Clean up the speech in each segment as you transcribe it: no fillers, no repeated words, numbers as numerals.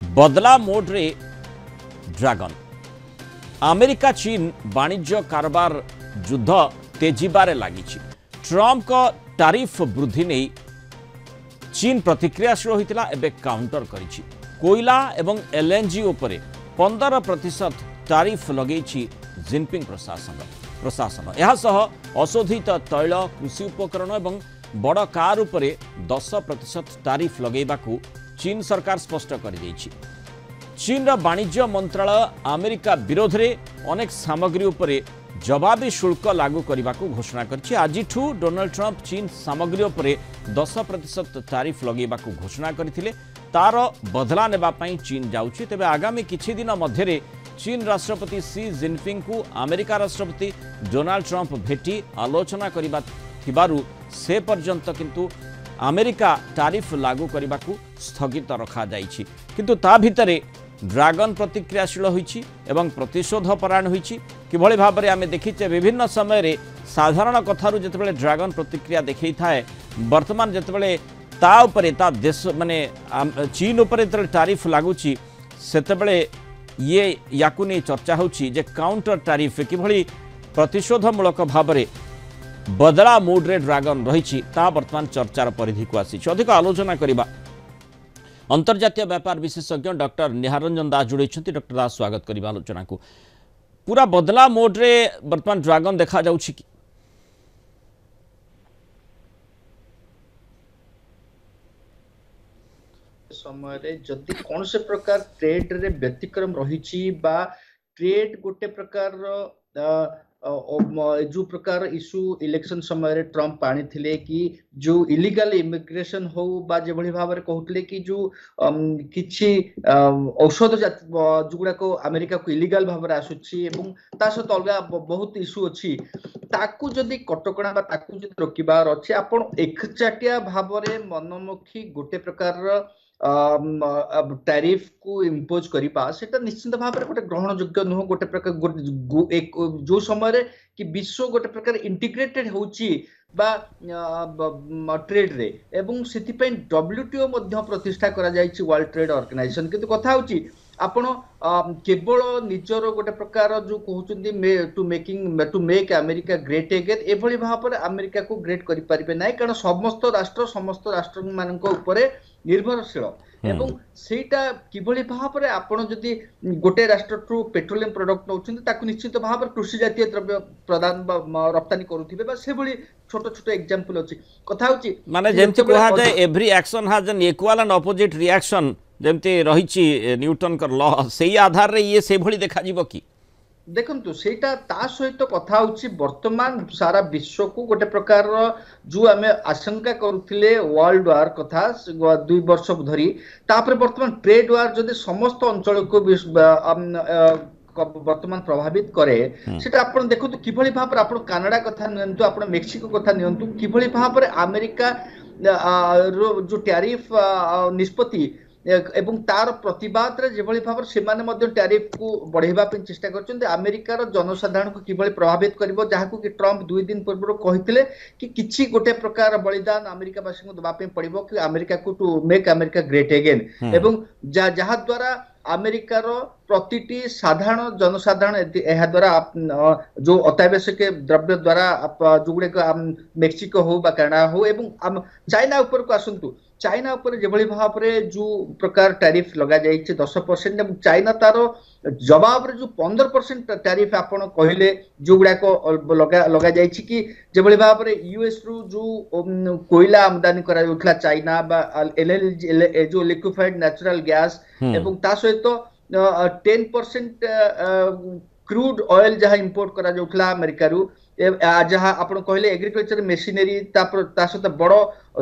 बदला मोड्रे dragon America चीन वाणिज्य कारबार युद्ध तेजिबारे लगी। ट्रंप का टारिफ वृद्धि नहीं चीन प्रतिक्रियाशील होता एवं काउंटर करिछि। कोयला एवं एलएनजी उपरे 15% टारिफ लगे जिनपिंग प्रशासन यह अशोधित तैल कृषि उपकरण और बड़ कार उपरे 10% टारिफ लगेबाकू चीन सरकार स्पष्ट कर देछि। चीन वाणिज्य मंत्रालय अमेरिका विरोध में अनेक सामग्री उपरे जवाबी शुल्क लागू करने को घोषणा करछि। आज डोनाल्ड ट्रंप चीन सामग्री उपरे 10% टारिफ लगेबा को घोषणा करथिले। तार बदला नेबा पई चीन जाउछि। तेबे आगामी किछि दिन मध्यरे चीन राष्ट्रपति सी जिनपिंग को अमेरिका राष्ट्रपति डोनाल्ड ट्रंप भेटी आलोचना करिबा थिबारु से पर्यंत किंतु अमेरिका टारिफ लागू करने को स्थगित रखा जाइछि। किंतु ता भितरे ड्रागन प्रतिक्रियाशील होइछि एवं प्रतिशोध परायण होइछि। किभଳି भाबरे आमे देखिचे विभिन्न समय रे साधारण कथारु जेतेबेले ड्रागन प्रतिक्रिया देखै थाए वर्तमान जेतेबेले ता उपरे ता देश माने चीन उपरे जेतेबेले टारिफ लागुछि सेतेबेले ये याकु नै चर्चा होछि जे काउंटर टारिफ किभଳି प्रतिशोधमूलक भाबरे बदला मोड्रे ड्रागन रही वर्तमान चर्चार परिधि को आसी। अधिक आलोचना करबा अंतर्जातीय व्यापार विशेषज्ञ डॉक्टर निहारंजन दास जोड़ी। डॉक्टर दास स्वागत करबा आलोचना को। पूरा बदला मोड्रे वर्तमान ड्रागन देखा जाउछि कि समय रे जदि कौन से प्रकार ट्रेड रे व्यतिक्रम रही बा ट्रेड गोटे प्रकार जो प्रकार इश्यू इलेक्शन समय रे ट्रंप आनी थिले कि जो इलीगल इमिग्रेशन हो बा जे भली भाबरे कहउतले कि जो किछि औषध जुगुडा को अमेरिका को इलीगल भाबरे आसुछि एवं ता सहित अलग बहुत इश्यू अछि ताकू जदि कटकणा बा ताकू जदि रोकिबार अछि आपण एकचाटिया भाबरे मनमुखी गोटे प्रकार टैरिफ को इम्पोज करिपा सेटा निश्चित भाव में गोटे ग्रहण योग्य नुह। गोटे प्रकार जो समय कि विश्व गोटे प्रकार इंटीग्रेटेड होची बा ट्रेड रे एवं सेति पय डब्ल्यूटीओ मध्य प्रतिष्ठा करा जायछि वर्ल्ड ट्रेड ऑर्गेनाइजेशन। किंतु कथा होची आपण केवल निजर गोटे प्रकार जो कहउछन्ती to make America great again एभली भाव में अमेरिका को ग्रेट करि परिबे नै कारण समस्त राष्ट्र मानक उपरे निर्भरशील एवं सेटा किभली भाव में आपण जदि गोटे राष्ट्र टू पेट्रोलियम प्रोडक्ट नउछन्ती ताकु निश्चित भाव में कृषि जातीय द्रव्य प्रदान रप्तानी करूथिबे बा से भली छोट छोट एग्जांपल अछि। कथा होची माने जेंति कहा जाय every action has an equal and opposite reaction जेंति रहिछि न्यूटन कर लॉ सेही आधार रे ये से भली देखा जिवो कि देखंतु सेटा ता सहित कथा होची वर्तमान सारा विश्व को गोटे प्रकार जो आमे आशंका करुथिले वर्ल्ड वार कथा 2 वर्ष धरी तापर वर्तमान ट्रेड वार जदि समस्त अंचल को वर्तमान प्रभावित करे सेटा आपण देखंतु किभली भाव रे आपण कनाडा कथा नियंतु आपण मेक्सिको कथा नियंतु किभली भाव रे अमेरिका जो टैरिफ निष्पत्ति एवं तार प्रतिवाद रे जेभली भाव से माने मध्य टैरिफ को बढ़ेबा पे चेष्टा करछन्ते अमेरिकार जनसाधारण को किभली प्रभावित करबो जहाकू कि ट्रंप 2 दिन पूर्व कहिथिले कि किछि गोटे प्रकार बलिदान अमेरिका वासी को दबा पे पड़िबो कि अमेरिका को to make America great again एवं जहा द्वारा अमेरिकार प्रतिटी साधारण जनसाधारण यह द्वारा जो अत्यावश्यक द्रव्य द्वारा जो गुड़े मेक्सिको हो बा कनाडा हो एवं चाइना ऊपर को आसतु चाइना ऊपर जेभली भाव में जो प्रकार टैरिफ लगा जाइए 10% एवं चाइना तार जवाब रे जो 15% टैरिफ आपण कहले जो गुड़ा को लगा जाइए कि जेभली भाव में यूएस रु जो कोयला आमदानी करा जाउथला चाइना बा एलएनजी जो लिक्विफाइड नेचुरल गैस एवं ता सहित 10% क्रूड ऑयल जहाँ इंपोर्ट करा जाउथला अमेरिका रु जहाँ आपण कहले एग्रीकल्चर मशीनरी ता सहित बड़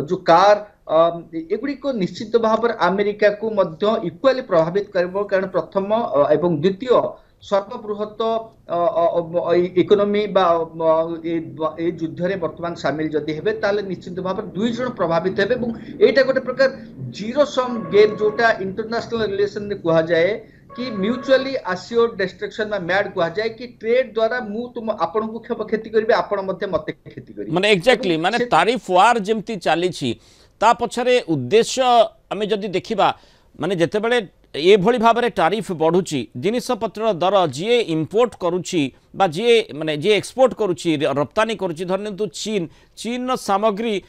जो कार एगुड़ी को निश्चित भाव में अमेरिका को मध्य इक्वाली प्रभावित करबो कारण प्रथम एवं द्वितीय सर्वबृहत इकोनॉमी बा ए युद्ध रे वर्तमान शामिल जदि हेबे ताले निश्चित भाव में 2 जण प्रभावित हेबे एवं एटा गोटे प्रकार जीरो सम गेम जोटा इंटरनेशनल रिलेशन रे कहा जाए कि म्यूचुअली अश्योर्ड डिस्ट्रक्शन में मैड कहा जाए कि ट्रेड द्वारा मु तुम आपण को क्षति करिवे आपण मते मते क्षति करिवे माने एग्जैक्टली माने तारिफ वार जेमती चाली छी ता पछरे उद्देश्य आमे जदि देखिबा माने जेते बेले एभली भाव में टारिफ बढ़ुची जिनपतर दर जी इंपोर्ट करुच्ची बा जी माने जी एक्सपोर्ट करुच्ची रप्तानी करुच्ची धरतु चीन चीन सामग्री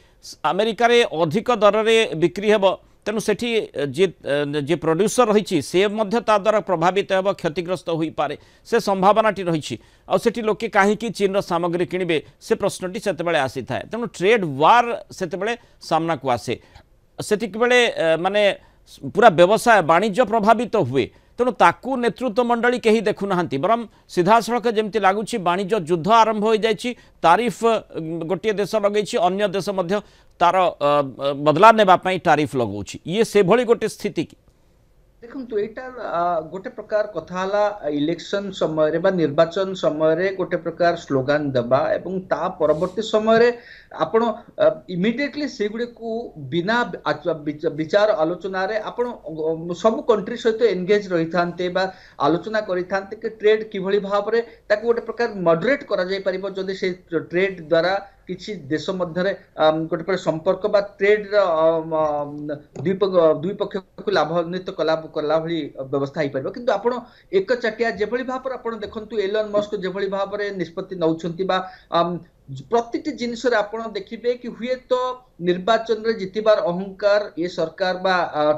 अमेरिका रे अधिक दर में बिक्री हेब तेणु सेठी जे प्रोड्यूसर रही से द्वारा प्रभावित हो क्षतिग्रस्त हो पारे से संभावनाटी रही आठी लोके कहीं चीन सामग्री किणवे से प्रश्नटी से आसी था तेणु ट्रेड वार से सामना को आसे से माने पूरा व्यवसाय वाणिज्य प्रभावित हुए तेणु ताकू नेतृत्व मंडली कहीं देखुना बरम सीधा सड़क जमी लगुच वाणिज्य युद्ध आरंभ हो जाए तारिफ गोटे देश लगे अन्य देश तार बदला नेबाई तारिफ लगौछि ये से भली गोटे स्थिति की देखु यहाँ गोटे प्रकार कथा इलेक्शन समय बा निर्वाचन समय गोटे प्रकार स्लोगान देवा एवं ता परवर्ती समय आपण इमिडिएटली से गुड़े को बिना विचार आलोचना रे आपण सब कंट्री सहित एंगेज रही थांते बा आलोचना करि थांते कि ट्रेड किभली भाव रे ताको गोटे प्रकार मॉडरेट करा जाय परिबो जदि से ट्रेड द्वारा किसी देश मध्य गोटे प्रकार संपर्क बा ट्रेड दुई पक्ष को लाभान्वित कला भली व्यवस्था हो पार किंतु आपण एक चाटिया जेभली भाव आपण देखंतु एलन मस्क जेभली भाव रे निष्पत्ति नउछंती बा प्रतिटी जिनिस रे आपण देखिबे कि हुए तो निर्वाचन रे जितिबार अहंकार ये सरकार बा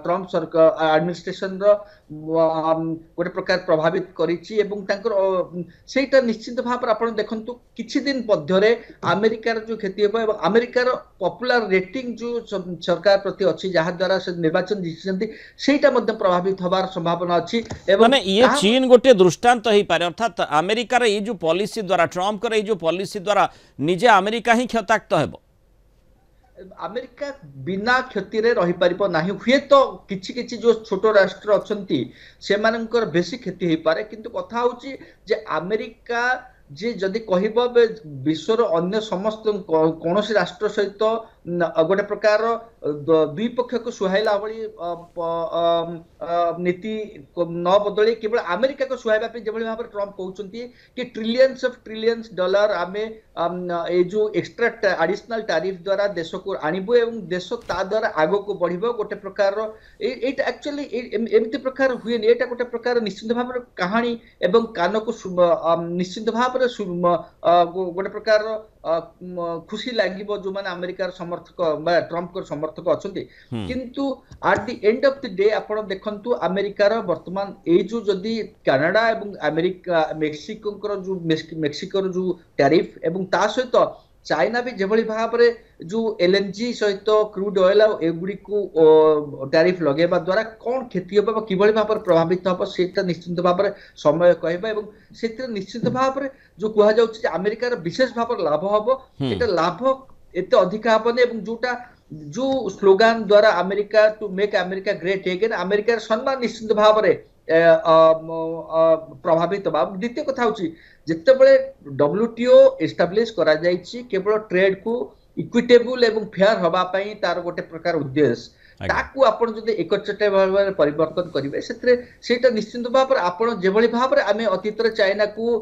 ट्रम्प सरकार एडमिनिस्ट्रेशन रो गोटे प्रकार प्रभावित करिछि एवं तांकर सेटा निश्चित भाव रे आपण देखंतु किछि दिन मध्य रे अमेरिका रो जो खेती हेबो एवं अमेरिका रो पॉपुलर रेटिंग जो सरकार प्रति अछि जहा द्वारा से निर्वाचन जितिसंती सेटा मध्ये प्रभावित होबार संभावना अछि एवं माने ये चीन गोटे दृष्टांत हो पारे अर्थात अमेरिका रे ये जो पॉलिसी द्वारा ट्रम्प करे जो पॉलिसी द्वारा निजे अमेरिका ही क्षताक्त हेबो अमेरिका बिना क्षति रे रही परिबो नाही हुए तो किछि किछि जो छोट राष्ट्र अछंती से मानकर बेसी क्षति हो पारे किंतु कथा होची जे अमेरिका जे जदि कहबो विश्वर अन्य समस्त कौन राष्ट्र सहित गोटे प्रकार दुई पक्ष को सुहाइला भली नीति न बदली केवल अमेरिका को सुहाइबा पे जेभली भाव ट्रम्प कहउचंती कि ट्रिलियंस ऑफ ट्रिलियंस डॉलर आमे ए जो एक्स्ट्रा एडिशनल टैरिफ द्वारा देश को आनिबो एवं देश ता द्वारा आगो को बढ़िबो गोटे प्रकार एट एक्चुअली एमिति प्रकार हुए एटा गोटे प्रकार निश्चित भाव कहानी एवं कान को निश्चित भाव गोटे प्रकार खुशी लागिबो जो माने अमेरिकार समर्थक बा ट्रम्प को समर्थक अछंती किंतु at the end of the day आपण देखंतु अमेरिकार वर्तमान ए जो जदी कनाडा एवं अमेरिका मेक्सिको जो मेक्सिको जो टैरिफ एवं ता सहित चाइना भी जेभली भाव रे जो एलएनजी सहित क्रूड ऑयल एगुड़ी को टैरिफ लगेबा द्वारा कौन क्षति होबा किभली भाव प्रभावित होबा सेटा निश्चित भाव रे समय कहबा एवं सेतिर निश्चित भाव रे जो कहा जाउछि जे अमेरिका रे विशेष भाव लाभ होबो एटा लाभ एते अधिक हबने एवं जोटा जो स्लोगान द्वारा America to make America great again America रे सम्मान निश्चित भाव रे प्रभावित बा द्वितीय कथा होछि जेतेबेले डब्ल्यूटीओ एस्टाब्लिश करा जाइछि केवल ट्रेड को इक्विटेबल एवं फेयर होबा पई तार गोटे प्रकार उद्देश्य ताकू आपण जदि एकचटे भाव परिवर्तन करिवे सेतरे सेटा निश्चित भाव आपण जेभली भाव रे आमे अतीत रे चाइना को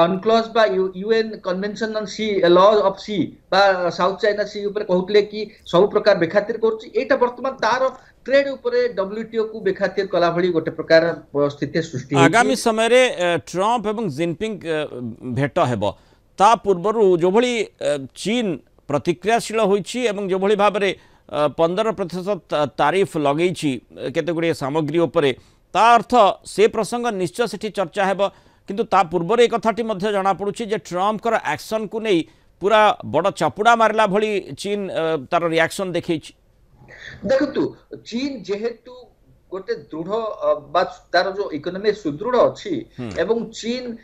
अनक्लॉज बा UN convention on sea law of sea बा साउथ चाइना सी ऊपर कहउतले कि सब प्रकार बेखातिर करछि एटा वर्तमान तार ट्रेड ऊपर डब्ल्यूटीओ को बेखातिर कला भली गोटे प्रकार स्थिति सृष्टि आगामी समय रे ट्रम्प एवं जिनपिंग भेट हेबो ता पूर्वरु जो भली चीन प्रतिक्रियाशील होइछि एवं जो भली भाव रे 15% तारिफ लगई केते गुड़े सामग्री उपरे ता अर्थ से प्रसंग निश्चय सेठी चर्चा हेबो किंतु ता पूर्व एक कथाटी मध्य जना पड़ुछि जे ट्रम्प कर एक्शन को नहीं पूरा बड़ चापुड़ा मारला भली चीन तार रिएक्शन देखैछि देखु चीन जेहेतु गोटे दृढ़ तार जो इकोनॉमी सुदृढ़ अच्छी एवं चीन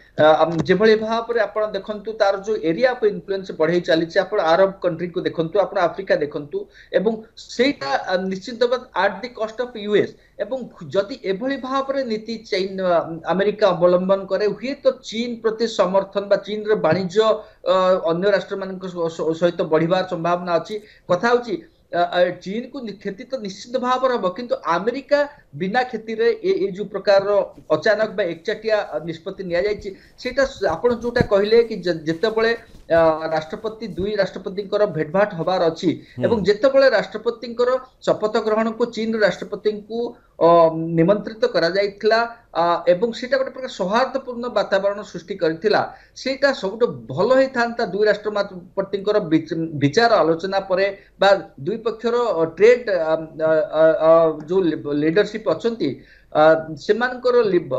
जेभली भाव रे आपण देखंतु तार जो एरिया ऑफ इन्फ्लुएंस बढ़ई चली आपण अरब कंट्री को देखंतु आपण अफ्रीका देखंतु एवं सेटा निश्चित at the cost of US एवं जदि एभली भाव रे नीति चीन अमेरिका अवलंबन करे हुए तो चीन प्रति समर्थन बा चीन रे वाणिज्य अन्य राष्ट्र मान सहित बढ़िबार संभावना अछि कथा होछि चीन को क्षति तो निश्चित भाव हम किंतु अमेरिका बिना क्षति रे ए जो प्रकार अचानक बा एकचाटिया निष्पत्ति निया जायछि सेटा आपण जोटा कहले कि जेतेबेले राष्ट्रपति दुई राष्ट्रपति भेटभाट हबार अच्छी एवं जेतेबेले राष्ट्रपति शपथ ग्रहण को चीन राष्ट्रपति को निमंत्रित करा जाइथिला एवं सेटा गोटे प्रकार सौहार्दपूर्ण वातावरण सृष्टि करथिला सेटा सबुठ भल होई थांता दुई राष्ट्रपति विचार आलोचना परे बा दुई पक्षर ट्रेड जो लीडरशिप अछंती सेमानकर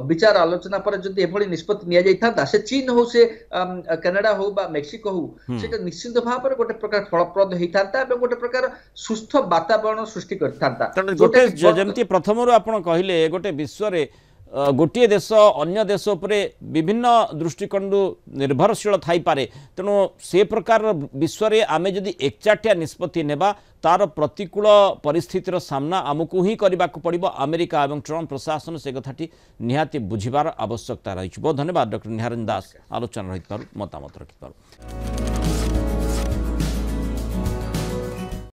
विचार आलोचना पर जदि एभली निष्पत्ति निया जाई थांता से चीन हो से कनाडा हो बा मेक्सिको हो सेटा निश्चित भाव में गोटे प्रकार फलप्रद होई थांता एवं गोटे प्रकार सुस्थ वातावरण सृष्टि कर थांता गोटे जेमती प्रथमरु आपण कहिले गोटे विश्व रे गोटे देश अन्य देश उपरे विभिन्न दृष्टिकोण निर्भरशील थाई पारे तेणु से प्रकार विश्व रे आमे जदि एकचाटिया निष्पत्ति नेबा तार प्रतिकूल परिस्थितिर सामना आमको ही करने को पड़ो अमेरिका और ट्रम्प प्रशासन से कथाटी निहाती बुझिबार आवश्यकता रही। बहुत धन्यवाद डॉक्टर निहारन दास आलोचना रही मतामत रखिपार।